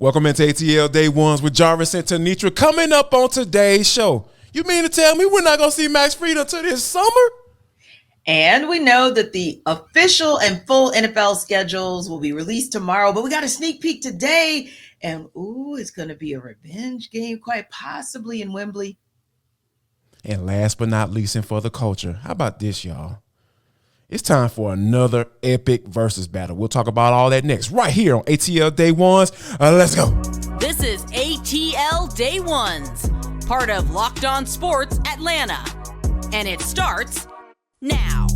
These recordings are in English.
Welcome into ATL Day Ones with Jarvis and Tenitra. Coming up on today's show, you mean to tell me we're not going to see Max Fried until this summer? And we know that the official and full NFL schedules will be released tomorrow, but we got a sneak peek today. And, it's going to be a revenge game, quite possibly in Wembley. And last but not least, and for the culture, how about this, y'all? It's time for another epic versus battle. We'll talk about all that next, right here on ATL Day Ones. Let's go. This is ATL Day Ones, part of Locked On Sports Atlanta. And it starts now.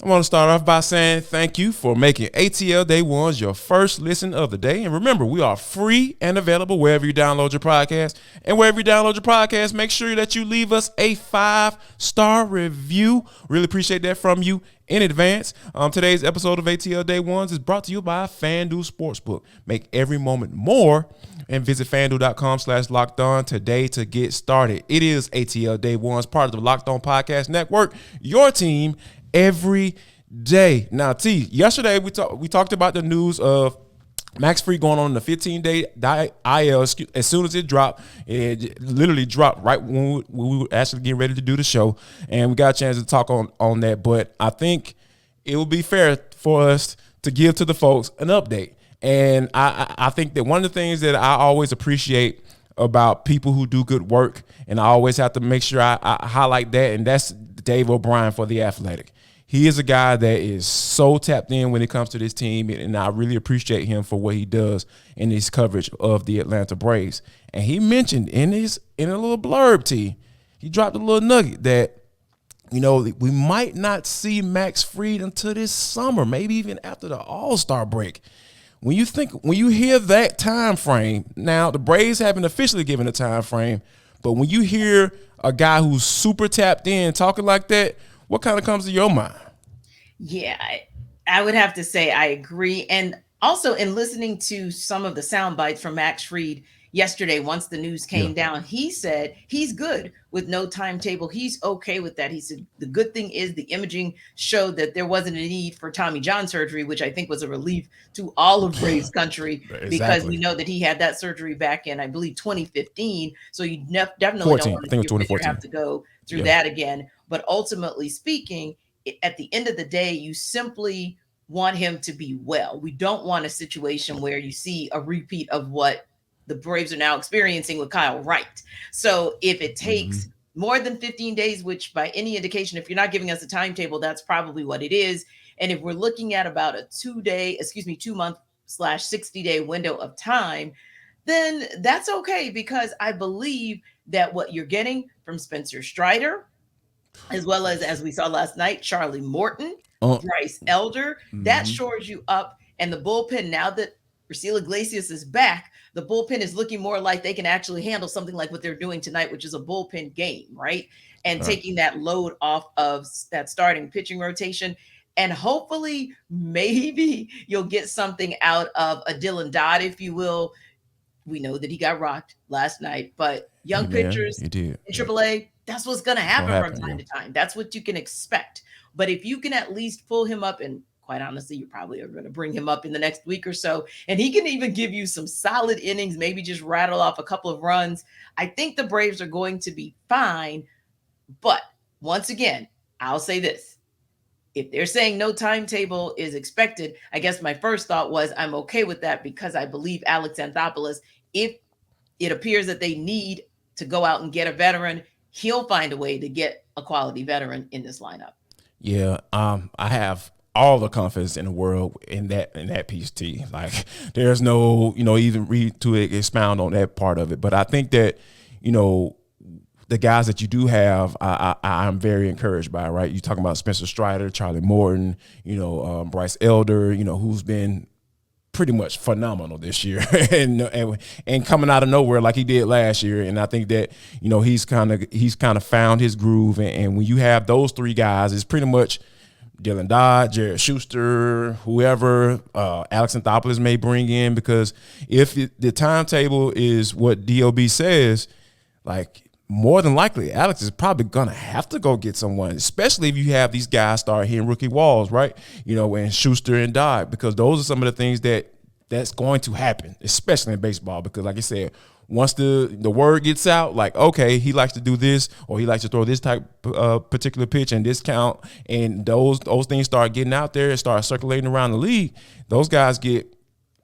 I want to start off by saying thank you for making ATL Day Ones your first listen of the day. And remember, we are free and available wherever you download your podcast. And wherever you download your podcast, make sure that you leave us a 5-star review. Really appreciate that from you in advance. Today's episode of ATL Day Ones is brought to you by FanDuel Sportsbook. Make every moment more and visit FanDuel.com/lockedon today to get started. It is ATL Day Ones, part of the Locked On Podcast Network, your team every day. Now, T, yesterday we talked about the news of Max Fried going on the 15-day IL. As soon as it dropped, it literally dropped right when we were actually getting ready to do the show, and we got a chance to talk on that. But I think it would be fair for us to give to the folks an update. And I think that one of the things that I always appreciate about people who do good work, and I always have to make sure I highlight that, and that's Dave O'Brien for The Athletic. He is a guy that is so tapped in when it comes to this team, and I really appreciate him for what he does in his coverage of the Atlanta Braves. And he mentioned in a little blurb, T, he dropped a little nugget that, we might not see Max Fried until this summer, maybe even after the All-Star break. When you hear that time frame, now the Braves haven't officially given a time frame, but when you hear a guy who's super tapped in talking like that, what kind of comes to your mind? Yeah, I would have to say I agree. And also in listening to some of the sound bites from Max Fried yesterday, once the news came down, he said he's good with no timetable. He's okay with that. He said the good thing is the imaging showed that there wasn't a need for Tommy John surgery, which I think was a relief to all of Braves country because we know that he had that surgery back in, I believe, 2015. So you definitely don't have to go through that again. But ultimately speaking, at the end of the day, you simply want him to be well. We don't want a situation where you see a repeat of what the Braves are now experiencing with Kyle Wright. So if it takes more than 15 days, which by any indication, if you're not giving us a timetable, that's probably what it is. And if we're looking at about a 2-month/60-day window of time, then that's okay, because I believe that what you're getting from Spencer Strider, as well as we saw last night, Charlie Morton, Bryce Elder, that shores you up. And the bullpen, now that Raciel Iglesias is back, the bullpen is looking more like they can actually handle something like what they're doing tonight, which is a bullpen game, right? And taking that load off of that starting pitching rotation. And hopefully, maybe you'll get something out of a Dylan Dodd, if you will. We know that he got rocked last night, but young pitchers in AAA, that's what's going to happen from time to time. That's what you can expect. But if you can at least pull him up, and quite honestly, you probably are going to bring him up in the next week or so, and he can even give you some solid innings, maybe just rattle off a couple of runs, I think the Braves are going to be fine. But once again, I'll say this. If they're saying no timetable is expected, I guess my first thought was I'm okay with that, because I believe Alex Anthopoulos, if it appears that they need to go out and get a veteran, he'll find a way to get a quality veteran in this lineup. Yeah, I have all the confidence in the world in that piece, T. Like, there's no, even read to expound on that part of it. But I think that, the guys that you do have, I'm very encouraged by, right? You're talking about Spencer Strider, Charlie Morton, Bryce Elder, who's been pretty much phenomenal this year and coming out of nowhere like he did last year. And I think that, he's kind of found his groove. And when you have those three guys, it's pretty much Dylan Dodd, Jared Schuster, whoever Alex Anthopoulos may bring in, because if the timetable is what DOB says, like more than likely, Alex is probably gonna have to go get someone, especially if you have these guys start hitting rookie walls, right? And Schuster and Dodd, because those are some of the things that's going to happen, especially in baseball. Because, like I said, once the word gets out, like, okay, he likes to do this, or he likes to throw this type particular pitch and this count, and those things start getting out there and start circulating around the league, those guys get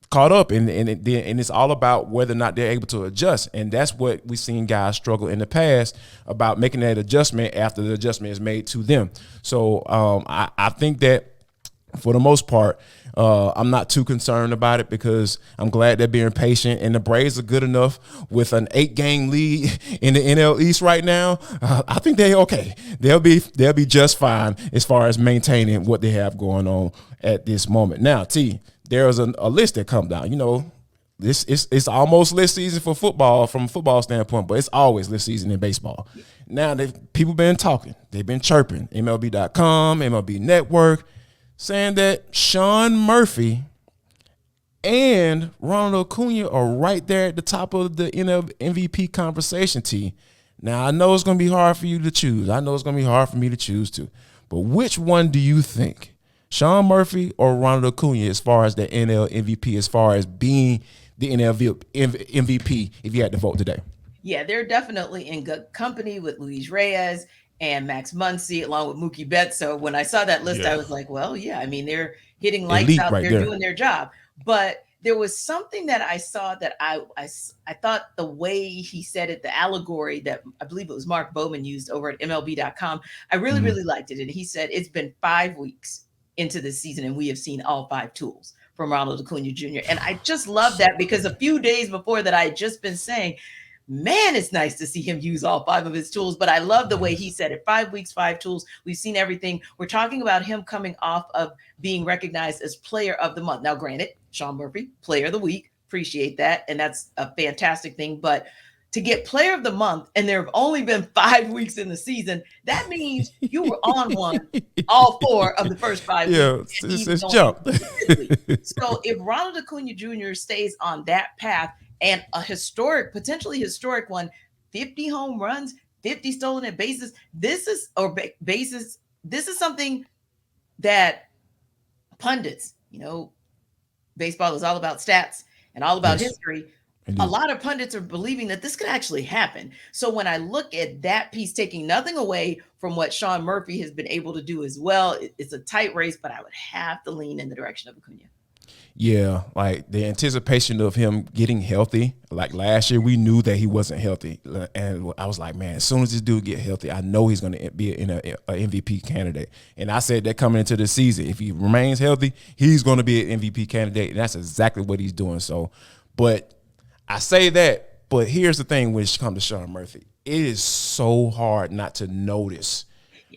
caught up, and it's all about whether or not they're able to adjust. And that's what we've seen guys struggle in the past about making that adjustment after the adjustment is made to them. So I think that for the most part, I'm not too concerned about it, because I'm glad they're being patient, and the Braves are good enough with an 8-game lead in the NL East right now. I think they're okay. They'll be just fine as far as maintaining what they have going on at this moment. Now, T, there's a list that comes down. This it's almost list season for football from a football standpoint, but it's always list season in baseball. Now, people been talking. They've been chirping. MLB.com, MLB Network, saying that Sean Murphy and Ronald Acuna are right there at the top of the MVP conversation, T. Now, I know it's going to be hard for you to choose. I know it's going to be hard for me to choose too. But which one do you think? Sean Murphy or Ronald Acuna as far as the NL MVP, as far as being the NL MVP if you had to vote today? Yeah, they're definitely in good company with Luis Reyes and Max Muncy, along with Mookie Betts. So when I saw that list, I was like, well, yeah, I mean, they're hitting lights elite out. Right they're there. doing their job. But there was something that I saw that I thought the way he said it, the allegory that I believe it was Mark Bowman used over at MLB.com, I really, really liked it. And he said, it's been 5 weeks into the season, and we have seen all 5 tools from Ronald Acuna Jr. And I just love that, because a few days before that, I had just been saying, man, it's nice to see him use all 5 of his tools. But I love the way he said it. 5 weeks, 5 tools. We've seen everything. We're talking about him coming off of being recognized as player of the month. Now, granted, Sean Murphy, player of the week. Appreciate that. And that's a fantastic thing. But to get player of the month, and there have only been 5 weeks in the season, that means you were on one all 4 of the first 5 weeks. Yeah, it's jump. So if Ronald Acuna Jr. stays on that path, and a potentially historic one, 50 home runs, 50 stolen at bases, this is something that pundits, baseball is all about stats and all about history. Indeed. A lot of pundits are believing that this could actually happen. So when I look at that piece, taking nothing away from what Sean Murphy has been able to do as well, it's a tight race, but I would have to lean in the direction of Acuna. Yeah, like the anticipation of him getting healthy. Like last year, we knew that he wasn't healthy, and I was like, man, as soon as this dude get healthy, I know he's going to be an MVP candidate. And I said that coming into the season, if he remains healthy, he's going to be an MVP candidate, and that's exactly what he's doing. So, but I say that, but here's the thing when it comes to Sean Murphy, it is so hard not to notice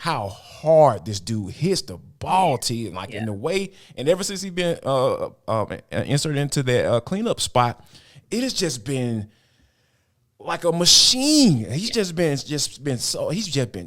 how hard this dude hits the ball, T, like in the way. And ever since he's been inserted into that cleanup spot, it has just been like a machine. He's just been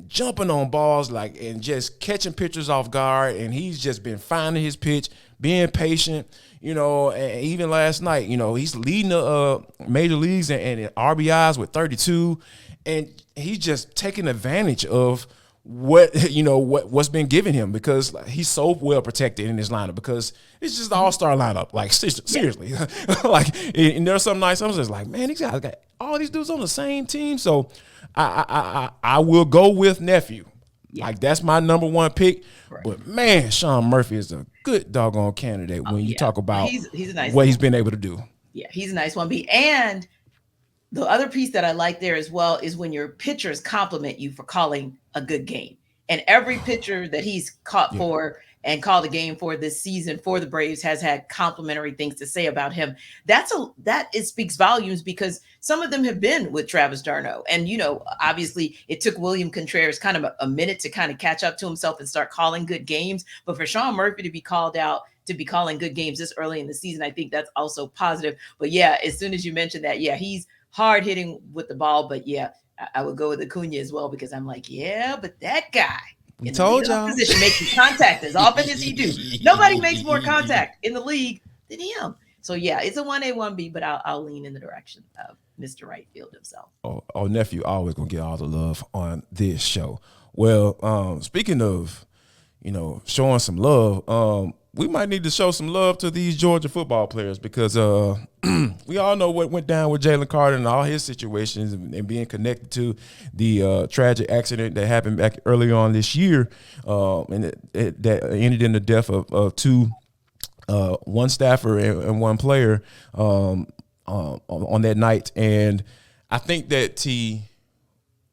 jumping on balls, like, and just catching pitchers off guard. And he's just been finding his pitch, being patient. And even last night, he's leading the major leagues and RBIs with 32, and he's just taking advantage of what's been given him, because he's so well protected in his lineup, because it's just an all-star lineup. Like, seriously, like, and there's some nights I'm just like, man, these guys got all these dudes on the same team. So I will go with nephew. Yeah. Like, that's my number one pick. Right. But man, Sean Murphy is a good doggone candidate when you talk about he's a nice what he's been able to do. Yeah, he's a nice one. And the other piece that I like there as well is when your pitchers compliment you for calling a good game. And every pitcher that he's caught for and called a game for this season for the Braves has had complimentary things to say about him. It speaks volumes, because some of them have been with Travis d'Arnaud. And, obviously it took William Contreras kind of a minute to kind of catch up to himself and start calling good games. But for Sean Murphy to be called out to be calling good games this early in the season, I think that's also positive. But yeah, as soon as you mentioned that, he's hard hitting with the ball, but I would go with Acuna as well, because I'm like, but that guy in the leadoff position making contact as often as he do. Nobody makes more contact in the league than him. So it's a 1A, 1B, but I'll lean in the direction of Mr. Right Field himself. Oh, nephew always gonna get all the love on this show. Well, speaking of, showing some love, we might need to show some love to these Georgia football players because we all know what went down with Jalen Carter and all his situations and being connected to the tragic accident that happened back early on this year, and that ended in the death of two, one staffer and one player on that night. And I think that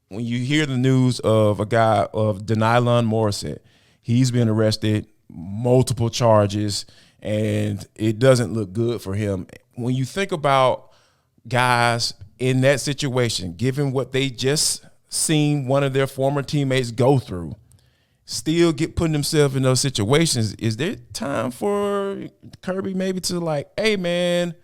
when you hear the news of a guy of Denylon Morissette, he's been arrested, multiple charges, and it doesn't look good for him. When you think about guys in that situation, given what they just seen one of their former teammates go through, still putting themselves in those situations, is there time for Kirby maybe to hey man,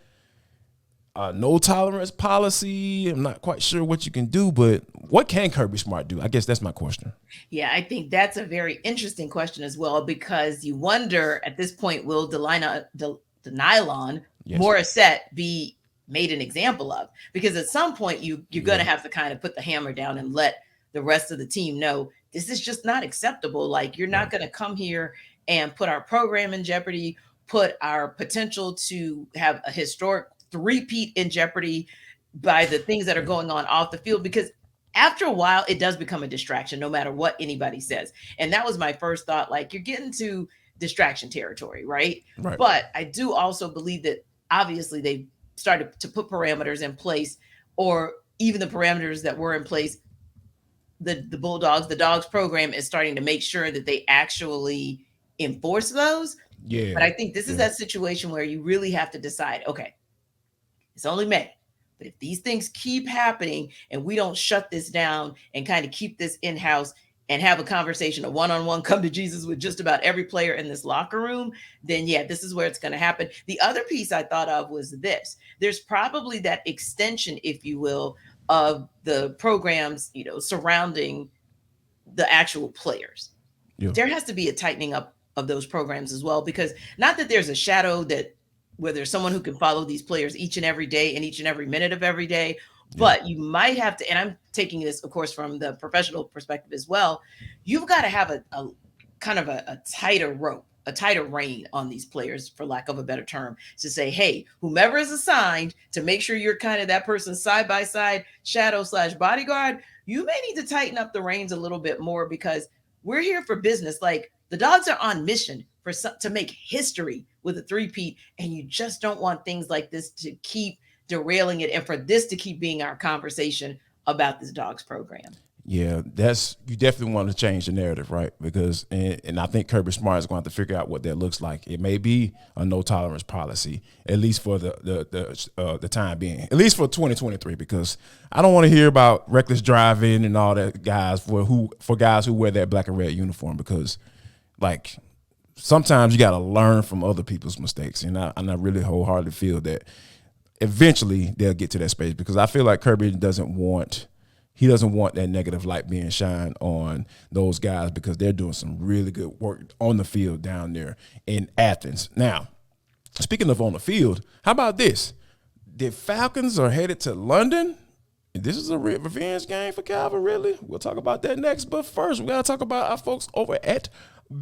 no tolerance policy? I'm not quite sure what you can do, but what can Kirby Smart do? I guess that's my question. Yeah, I think that's a very interesting question as well, because you wonder at this point, will Denylon Morissette be made an example of? Because at some point you're going to have to kind of put the hammer down and let the rest of the team know this is just not acceptable. Like, you're not going to come here and put our program in jeopardy, put our potential to have a historic three-peat in jeopardy by the things that are going on off the field, because after a while it does become a distraction no matter what anybody says. And that was my first thought, you're getting to distraction territory, right? But I do also believe that obviously they started to put parameters in place, or even the parameters that were in place, the dogs program is starting to make sure that they actually enforce those. But I think this is that situation where you really have to decide, okay, it's only May, but if these things keep happening and we don't shut this down and kind of keep this in-house and have a conversation, a one-on-one come to Jesus with just about every player in this locker room, then this is where it's going to happen. The other piece I thought of was this. There's probably that extension, if you will, of the programs, surrounding the actual players. There has to be a tightening up of those programs as well, because not that there's a shadow where there's someone who can follow these players each and every day and each and every minute of every day, but you might have to, and I'm taking this, of course, from the professional perspective as well, you've got to have a kind of a tighter rope, a tighter rein on these players, for lack of a better term, to say, hey, whomever is assigned to make sure you're kind of that person's side-by-side shadow/bodyguard, you may need to tighten up the reins a little bit more, because we're here for business. The dogs are on mission to make history with a three-peat, and you just don't want things like this to keep derailing it, and for this to keep being our conversation about this dogs program. Yeah, you definitely want to change the narrative, right? Because and I think Kirby Smart is going to have to figure out what that looks like. It may be a no tolerance policy, at least for the time being, at least for 2023. Because I don't want to hear about reckless driving and all that for guys who wear that black and red uniform. Because sometimes you got to learn from other people's mistakes, and I really wholeheartedly feel that eventually they'll get to that space, because I feel like Kirby doesn't want that negative light being shined on those guys, because they're doing some really good work on the field down there in Athens. Now, speaking of on the field, how about this? The Falcons are headed to London. This is a revenge game for Calvin Ridley. We'll talk about that next. But first, we got to talk about our folks over at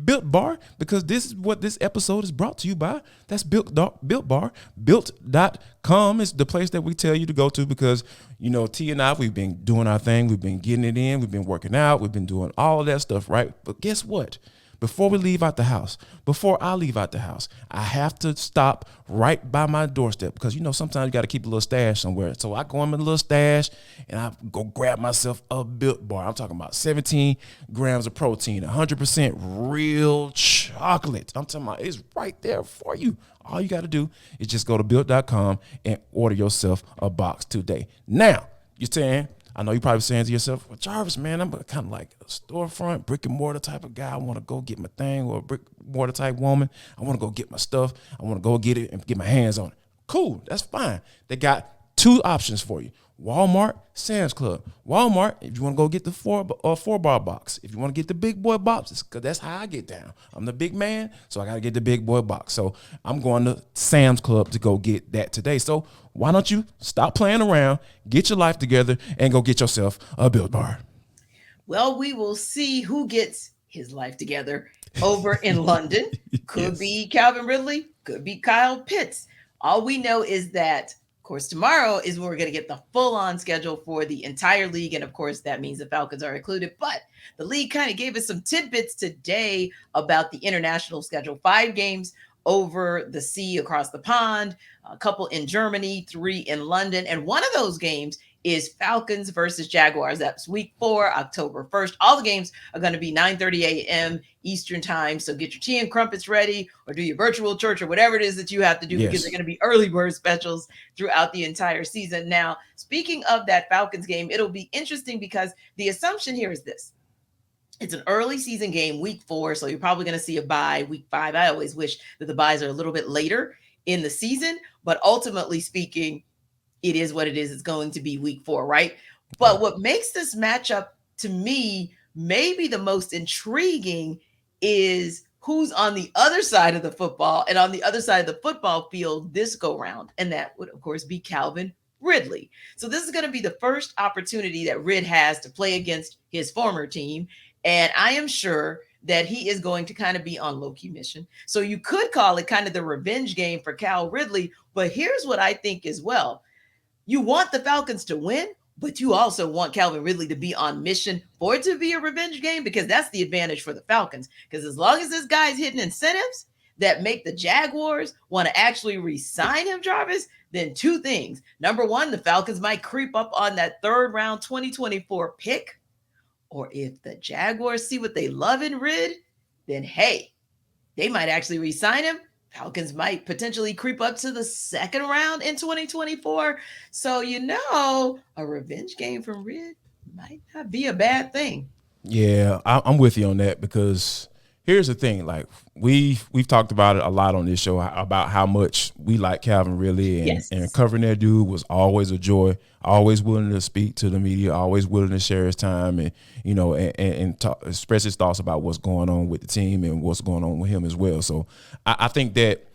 Built Bar, because this is what this episode is brought to you by. That's Built Bar. Built.com is the place that we tell you to go to, because, T and I, we've been doing our thing. We've been getting it in. We've been working out. We've been doing all of that stuff, right? But guess what? Before I leave out the house, I have to stop right by my doorstep, because, sometimes you got to keep a little stash somewhere. So I go in my little stash and I go grab myself a Built Bar. I'm talking about 17 grams of protein, 100% real chocolate. I'm talking about it's right there for you. All you got to do is just go to Built.com and order yourself a box today. Now, you're saying, I know you're probably saying to yourself, well, Jarvis, man, I'm kind of like a storefront, brick and mortar type of guy. I want to go get my thing, or a brick and mortar type woman. I want to go get my stuff. I want to go get it and get my hands on it. Cool, that's fine. They got two options for you. Walmart, Sam's Club. Walmart, if you want to go get the four bar box. If you want to get the big boy boxes, because that's how I get down. I'm the big man, so I got to get the big boy box. So I'm going to Sam's Club to go get that today. So why don't you stop playing around, get your life together, and go get yourself a Built Bar? Well, we will see who gets his life together over in London. Could be Calvin Ridley, could be Kyle Pitts. All we know is that, of course, tomorrow is when we're going to get the full-on schedule for the entire league. And, of course, that means the Falcons are included. But the league kind of gave us some tidbits today about the international schedule. 5 games over the sea across the pond, a couple in Germany, 3 in London. And one of those games is Falcons versus Jaguars. That's week 4, October 1st. All the games are going to be 9:30 a.m. Eastern time. So get your tea and crumpets ready, or do your virtual church, or whatever it is that you have to do, because they're going to be early bird specials throughout the entire season. Now, speaking of that Falcons game, it'll be interesting because the assumption here is this. It's an early season game, week 4, so you're probably going to see a bye week 5. I always wish that the byes are a little bit later in the season, but ultimately speaking, it is what it is. It's going to be week 4, right? But what makes this matchup, to me, maybe the most intriguing is who's on the other side of the football, and on the other side of the football field this go round. And that would, of course, be Calvin Ridley. So this is going to be the first opportunity that Rid has to play against his former team. And I am sure that he is going to kind of be on low-key mission. So you could call it kind of the revenge game for Cal Ridley. But here's what I think as well. You want the Falcons to win, but you also want Calvin Ridley to be on mission for it to be a revenge game, because that's the advantage for the Falcons. Because as long as this guy's hitting incentives that make the Jaguars want to actually re-sign him, Jarvis, then 2 things. Number 1, the Falcons might creep up on that 3rd round 2024 pick. Or if the Jaguars see what they love in Rid, then hey, they might actually re-sign him. Falcons might potentially creep up to the 2nd round in 2024. So, a revenge game from Rid might not be a bad thing. Yeah, I'm with you on that, because here's the thing. Like, we've talked about it a lot on this show about how much we like Calvin Ridley, and covering that dude was always a joy. Always willing to speak to the media, always willing to share his time, and express his thoughts about what's going on with the team and what's going on with him as well. So I think that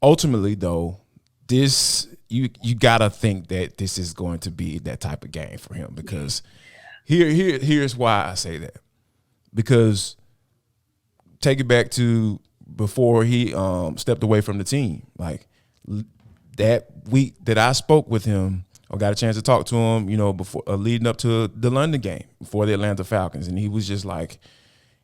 ultimately, though, this you gotta think that this is going to be that type of game for him, because here's why I say that. Because take it back to before he stepped away from the team, like that week that I spoke with him, or got a chance to talk to him, before leading up to the London game before the Atlanta Falcons, and he was just like,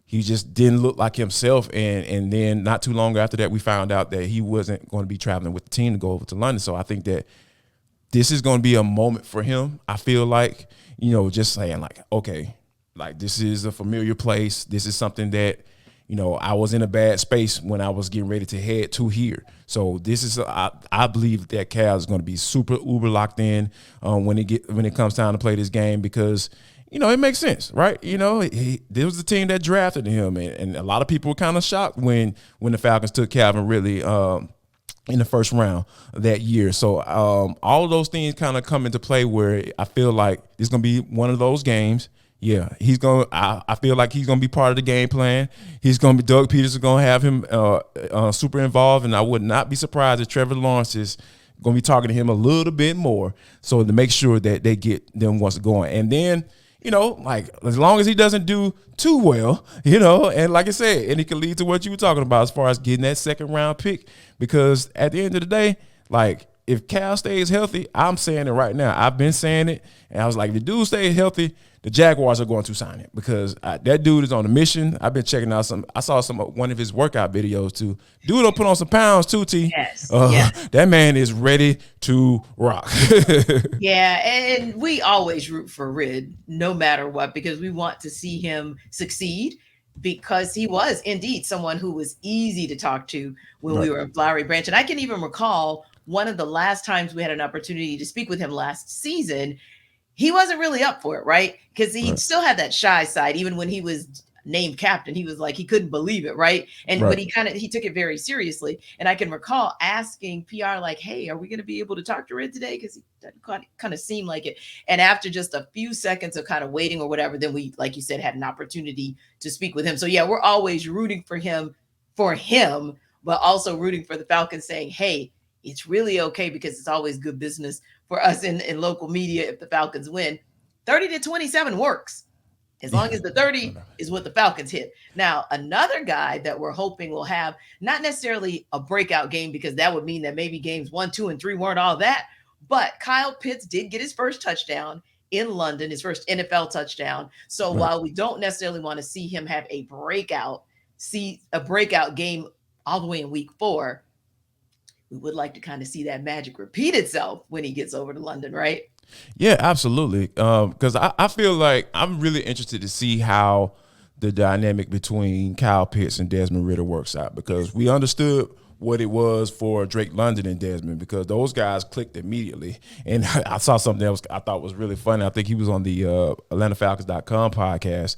he just didn't look like himself. And then not too long after that, we found out that he wasn't going to be traveling with the team to go over to London. So I think that this is going to be a moment for him. I feel like, just saying like, okay, like this is a familiar place. This is something that, I was in a bad space when I was getting ready to head to here. So this is, I believe that Cal is going to be super uber locked in when it comes time to play this game, because, it makes sense, right? There was the team that drafted him, and a lot of people were kind of shocked when the Falcons took Calvin Ridley in the 1st round that year. So all of those things kind of come into play, where I feel like it's going to be one of those games. Yeah, I feel like he's going to be part of the game plan. Doug Peters is going to have him super involved, and I would not be surprised if Trevor Lawrence is going to be talking to him a little bit more, so to make sure that they get them once going. And then, like, as long as he doesn't do too well, and like I said, and it can lead to what you were talking about as far as getting that 2nd round pick, because at the end of the day, like, if Cal stays healthy, I'm saying it right now. I've been saying it, and I was like, if the dude stays healthy, the Jaguars are going to sign him, because that dude is on a mission. I've been checking out I saw one of his workout videos too. Dude will put on some pounds too, T. Yes. That man is ready to rock. Yeah, and we always root for Rid no matter what, because we want to see him succeed, because he was indeed someone who was easy to talk to when we were in Flowery Branch. And I can even recall one of the last times we had an opportunity to speak with him last season. He wasn't really up for it, right? Because he still had that shy side, even when he was named captain. He was like, he couldn't believe it, right? And Right. but he took it very seriously. And I can recall asking PR like, hey, are we going to be able to talk to Rid today? Because he kind of seemed like it. And after just a few seconds of kind of waiting or whatever, then we, like you said, had an opportunity to speak with him. So yeah, we're always rooting for him, but also rooting for the Falcons, saying, hey, it's really okay, because it's always good business for us in local media if the Falcons win. 30-27 works, as long as the 30 is what the Falcons hit. Now, another guy that we're hoping will have not necessarily a breakout game, because that would mean that maybe games 1, 2, and 3 weren't all that, but Kyle Pitts did get his first touchdown in London, his first NFL touchdown. So while we don't necessarily want to see him have a breakout game all the way in week 4, we would like to kind of see that magic repeat itself when he gets over to London, right? Yeah, absolutely. Because I feel like I'm really interested to see how the dynamic between Kyle Pitts and Desmond Ridder works out, because we understood what it was for Drake London and Desmond, because those guys clicked immediately. And I saw something that I thought was really funny. I think he was on the AtlantaFalcons.com podcast,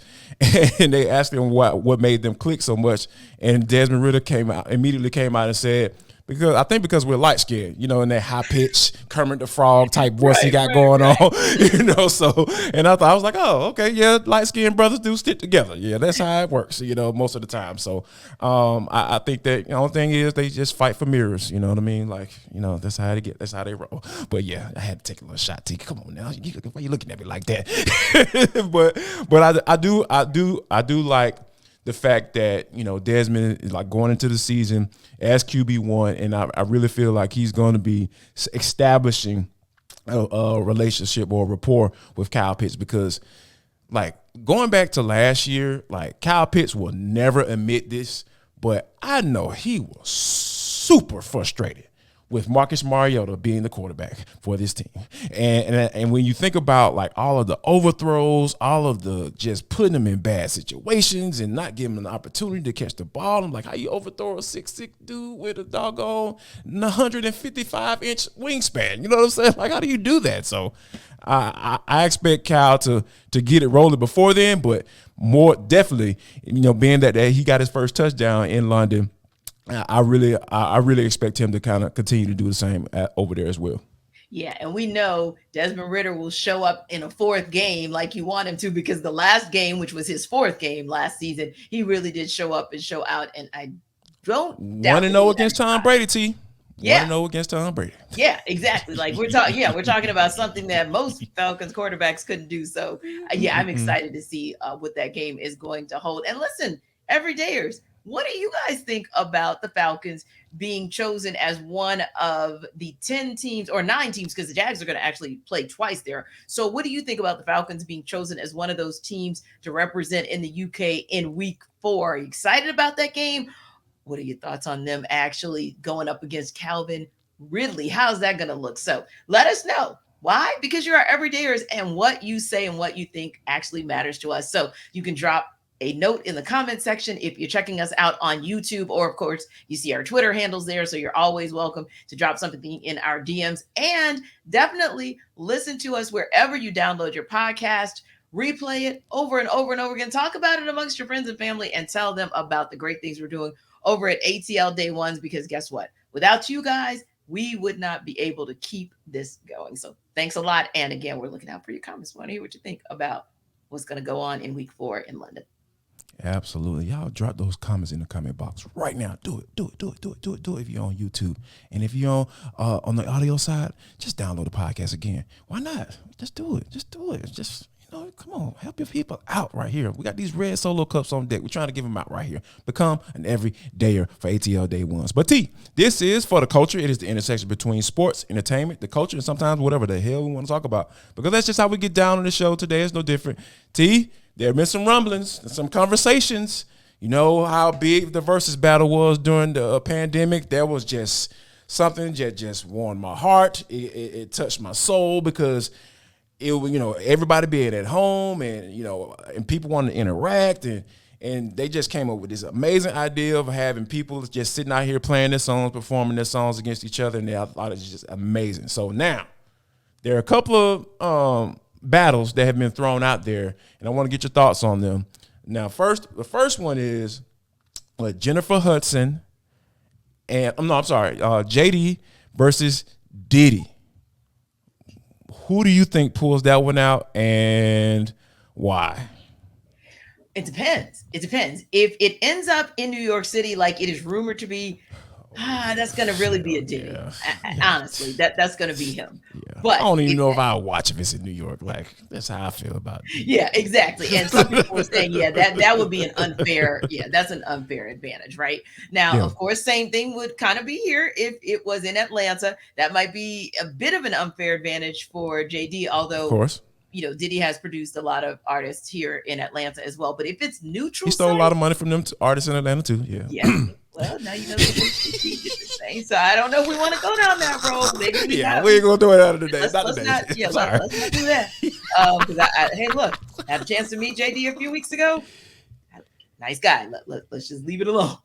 and they asked him what made them click so much. And Desmond Ridder immediately came out and said, because we're light skinned, in that high pitch Kermit the Frog type voice he got going on, So, and I was like, oh, okay, yeah, light skinned brothers do stick together. Yeah, that's how it works, most of the time. So, I think that the only thing is they just fight for mirrors. You know what I mean? Like, that's how they roll. But yeah, I had to take a little shot. T, come on now, why you looking at me like that? but I do like the fact that, Desmond is like going into the season as QB1, and I really feel like he's going to be establishing a relationship or a rapport with Kyle Pitts, because like going back to last year, like Kyle Pitts will never admit this, but I know he was super frustrated with Marcus Mariota being the quarterback for this team. And when you think about like all of the overthrows, all of the just putting them in bad situations and not giving them an opportunity to catch the ball, I'm like, how you overthrow a 6'6" dude with a doggone 155-inch wingspan? You know what I'm saying? Like, how do you do that? So I expect Kyle to get it rolling before then, but more definitely, being that he got his first touchdown in London, I really expect him to kind of continue to do the same over there as well. Yeah, and we know Desmond Ridder will show up in a 4th game like you want him to, because the last game, which was his 4th game last season, he really did show up and show out. And I don't 1-0 against Tom Brady, T. Yeah. 1-0 against Tom Brady. Yeah, exactly. Like we're talking about something that most Falcons quarterbacks couldn't do. So yeah, I'm excited to see what that game is going to hold. And listen, everydayers, what do you guys think about the Falcons being chosen as one of the 10 teams or 9 teams, because the Jags are going to actually play twice there? So what do you think about the Falcons being chosen as one of those teams to represent in the UK in week 4? Are you excited about that game? What are your thoughts on them actually going up against Calvin Ridley? How's that going to look? So let us know. Why? Because you're our everydayers, and what you say and what you think actually matters to us. So you can drop a note in the comment section if you're checking us out on YouTube, or of course you see our Twitter handles there. So you're always welcome to drop something in our DMs, and definitely listen to us wherever you download your podcast, replay it over and over and over again, talk about it amongst your friends and family, and tell them about the great things we're doing over at ATL Day Ones, because guess what? Without you guys, we would not be able to keep this going. So thanks a lot. And again, we're looking out for your comments. We want to hear what you think about what's going to go on in week 4 in London. Absolutely. Y'all drop those comments in the comment box right now. Do it if you're on YouTube. And if you're on the audio side, just download the podcast again. Why not? Just do it. Just come on, help your people out right here. We got these red solo cups on deck. We're trying to give them out right here. Become an everydayer for ATL Day Ones. But T, this is for the culture. It is the intersection between sports, entertainment, the culture, and sometimes whatever the hell we want to talk about. Because that's just how we get down on the show today. It's no different. T, there have been some rumblings, some conversations. You know how big the versus battle was during the pandemic. There was just something that just warmed my heart. It touched my soul, because it, everybody being at home, and and people wanting to interact, and they just came up with this amazing idea of having people just sitting out here playing their songs, performing their songs against each other, and I thought it was just amazing. So now there are a couple of battles that have been thrown out there, and I want to get your thoughts on them. Now, the first one is Jennifer Hudson and I'm sorry, JD versus Diddy. Who do you think pulls that one out and why? It depends. If it ends up in New York City, like it is rumored to be, that's going to really be a Diddy. Honestly, that's going to be him. Yeah. But I don't even know if I'll watch if it's in New York. Like, that's how I feel about it. Yeah, exactly. And some people are saying, that would be an unfair. Yeah, that's an unfair advantage, right? Now, of course, same thing would kind of be here if it was in Atlanta. That might be a bit of an unfair advantage for JD, although, of course, Diddy has produced a lot of artists here in Atlanta as well. But if it's neutral, he stole a lot of money from them artists in Atlanta too. Yeah. Yeah. Well, now you know he did the same. So I don't know if we want to go down that road. Maybe we ain't gonna do it out of the day. Let's not do that. Because hey, look, I had a chance to meet JD a few weeks ago. Nice guy. Let's just leave it alone.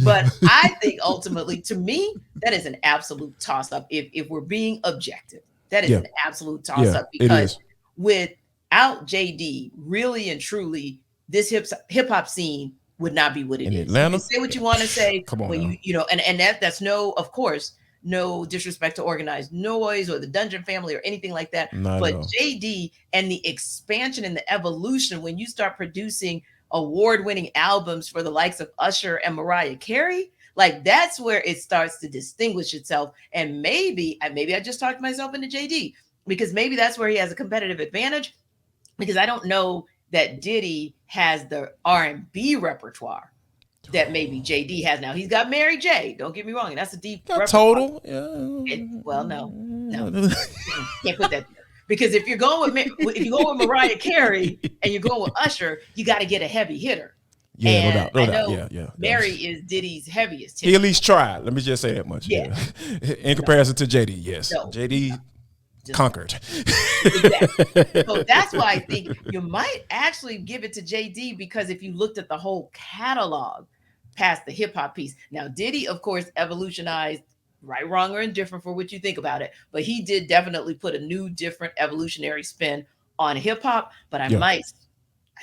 But I think ultimately, to me, that is an absolute toss-up. If we're being objective, that is an absolute toss-up because without JD, really and truly, this hip-hop scene would not be what it is. Atlanta? You can say what you want to say. Come on, and that's of course, no disrespect to Organized Noise or the Dungeon Family or anything like that. But JD and the expansion and the evolution, when you start producing award-winning albums for the likes of Usher and Mariah Carey, like that's where it starts to distinguish itself. And maybe I just talked myself into JD because maybe that's where he has a competitive advantage, because I don't know that Diddy has the R&B repertoire that maybe JD has now. He's got Mary J. Don't get me wrong, and that's a deep repertoire. Total. No, can't put that there. Because if you're going with Mariah Carey and you're going with Usher, you got to get a heavy hitter. Yeah, no doubt. Yeah. Mary is Diddy's heaviest hitter. He at least tried. Let me just say that much. Yeah. In comparison to JD, yes. JD conquered. Exactly. So that's why I think you might actually give it to JD, because if you looked at the whole catalog past the hip hop piece. Now, Diddy, of course, evolutionized, right, wrong, or indifferent for what you think about it, but he did definitely put a new, different evolutionary spin on hip hop. But I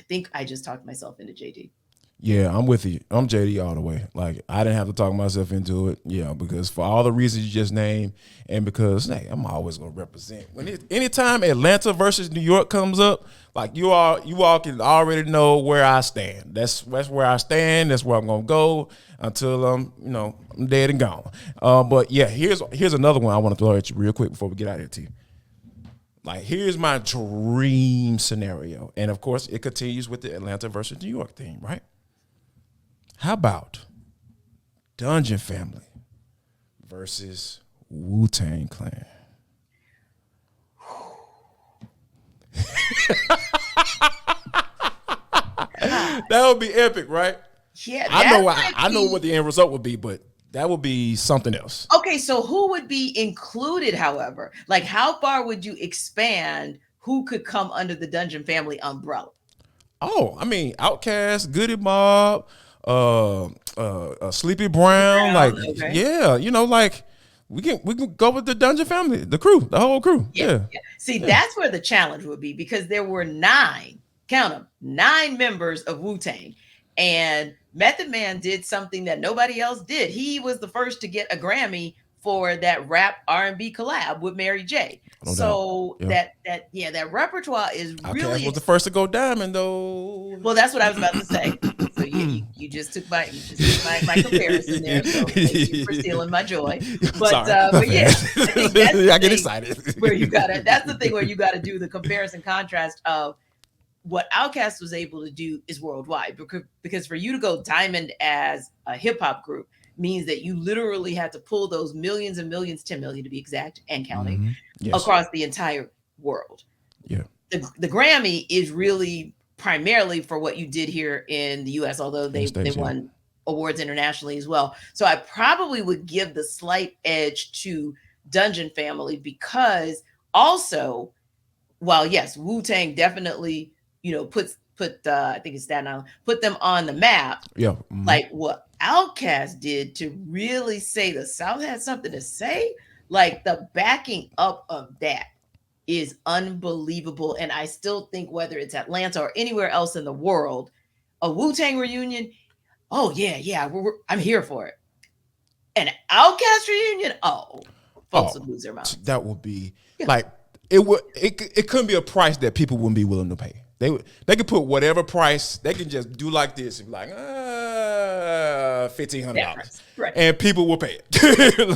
think I just talked myself into JD. Yeah, I'm with you. I'm JD all the way. Like, I didn't have to talk myself into it. Yeah, because for all the reasons you just named, and because, hey, I'm always gonna represent. Anytime Atlanta versus New York comes up, like you all can already know where I stand. That's where I stand. That's where I'm gonna go until I'm dead and gone. But yeah, here's another one I want to throw at you real quick before we get out of here, T. Like, here's my dream scenario, and of course, it continues with the Atlanta versus New York theme, right? How about Dungeon Family versus WuTang Clan? That would be epic, right? Yeah, I know what the end result would be, but that would be something else. Okay, so who would be included, however? Like, how far would you expand who could come under the Dungeon Family umbrella? Oh, I mean, Outkast, Goody Mob, Sleepy Brown, like, okay. Yeah, like we can go with the Dungeon Family, the whole crew. Yeah. See, that's where the challenge would be, because there were 9 members of Wu-Tang, and Method Man did something that nobody else did. He was the first to get a Grammy for that rap R&B collab with Mary J. That repertoire is really. Was the first to go diamond, though. Well, that's what I was about to say. So you just took my comparison there. So thank you for stealing my joy. But sorry, but yeah, I get excited. Where that's the thing where you gotta do the comparison contrast of what Outkast was able to do is worldwide, because for you to go diamond as a hip hop group means that you literally had to pull those millions and millions, 10 million to be exact and counting, across the entire world. Yeah. The Grammy is really primarily for what you did here in the US, although they won awards internationally as well. So I probably would give the slight edge to Dungeon Family, because also, while yes, Wu-Tang definitely, put I think it's Staten Island, put them on the map. Yeah. Mm-hmm. Like what Outkast did to really say the South had something to say, like the backing up of that is unbelievable. And I still think whether it's Atlanta or anywhere else in the world, A WuTang reunion, oh yeah, I'm here for it. An Outkast reunion, folks would lose their minds. That would be like it couldn't be a price that people wouldn't be willing to pay. They could put whatever price, they can just do like this and be like $1,500. Right. And people will pay it.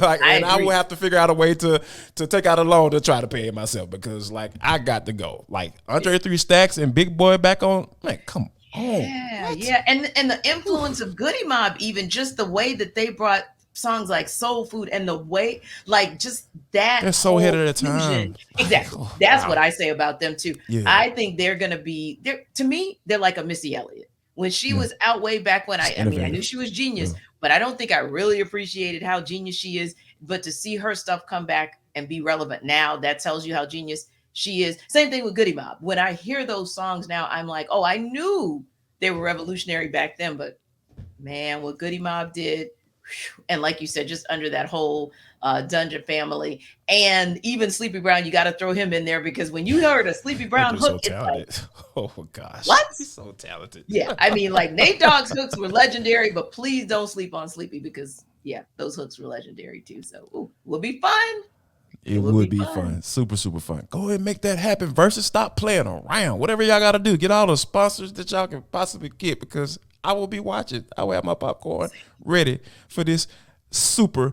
I will have to figure out a way to take out a loan to try to pay it myself, because like I got to go. Like Andre 3 Stacks and Big Boy back on, like, come on. Yeah. And the influence of Goody Mob, even just the way that they brought songs like Soul Food, and the way, like, just that they're so ahead of their time. Exactly. That's what I say about them too. Yeah. I think they're gonna be there. To me, they're like a Missy Elliott. When she was out way back when, I knew she was genius, but I don't think I really appreciated how genius she is. But to see her stuff come back and be relevant now, that tells you how genius she is. Same thing with Goody Mob. When I hear those songs now, I'm like, oh, I knew they were revolutionary back then, but man, what Goody Mob did. And like you said, just under that whole Dungeon family, and even Sleepy Brown, you got to throw him in there, because when you heard a Sleepy Brown hook, so it's like, oh gosh, what? He's so talented. Yeah, I mean, like Nate Dogg's hooks were legendary, but please don't sleep on Sleepy, because those hooks were legendary too. So will be fun. It would be fun. Super, super fun. Go ahead and make that happen. Versus stop playing around. Whatever y'all got to do, get all the sponsors that y'all can possibly get, because I will be watching. I will have my popcorn ready for this Super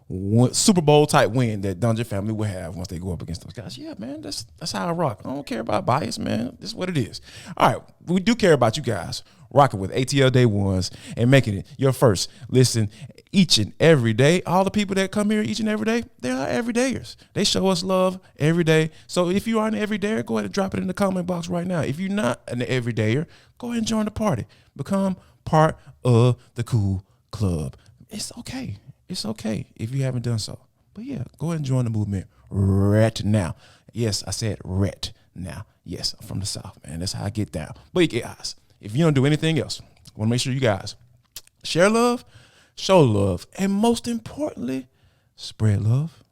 Bowl type win that Dungeon family will have once they go up against those guys. Yeah, man, that's how I rock. I don't care about bias, man. This is what it is. All right, we do care about you guys rocking with ATL Day Ones and making it your first listen each and every day. All the people that come here each and every day, they are everydayers. They show us love every day. So if you are an everydayer, go ahead and drop it in the comment box right now. If you're not an everydayer, go ahead and join the party. Become part of the cool club. It's okay. It's okay if you haven't done so. But yeah, go ahead and join the movement right now. Yes, I said right now. Yes, I'm from the South, man. That's how I get down. But guys, if you don't do anything else, I want to make sure you guys share love, show love, and most importantly, spread love.